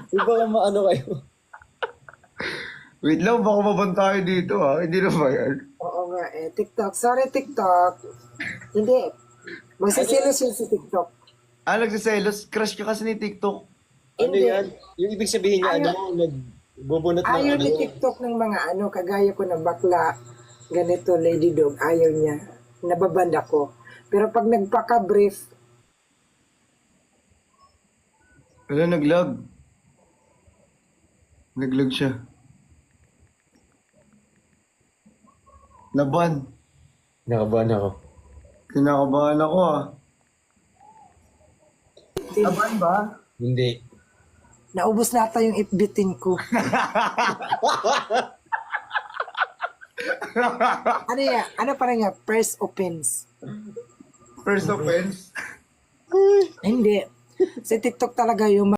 Iba ka maano kayo. Wait lang, baka maban tayo dito ha. Hindi na ba yan? Oo nga eh. TikTok. Sorry, TikTok. Hindi. Masisilos yun si TikTok. Nagsiselos. Crush ka kasi ni TikTok. Ano Hindi. yan? Yung ibig sabihin niya, ano, nagbubunot ng Ayaw ano. ni TikTok ng mga ano, kagaya ko na bakla, ganito, lady dog, ayaw niya. Nababand ako. Pero pag nagpaka-brief, Wala, naglag. Naglag siya. Naban. Nakabahan ako. Kinakabahan ako ah. Naban ba? Hindi. naubos nata yung itbitin ko. Ano yan? Ano pa rin nga? First offense. First offense. Hindi. Sa TikTok talaga yung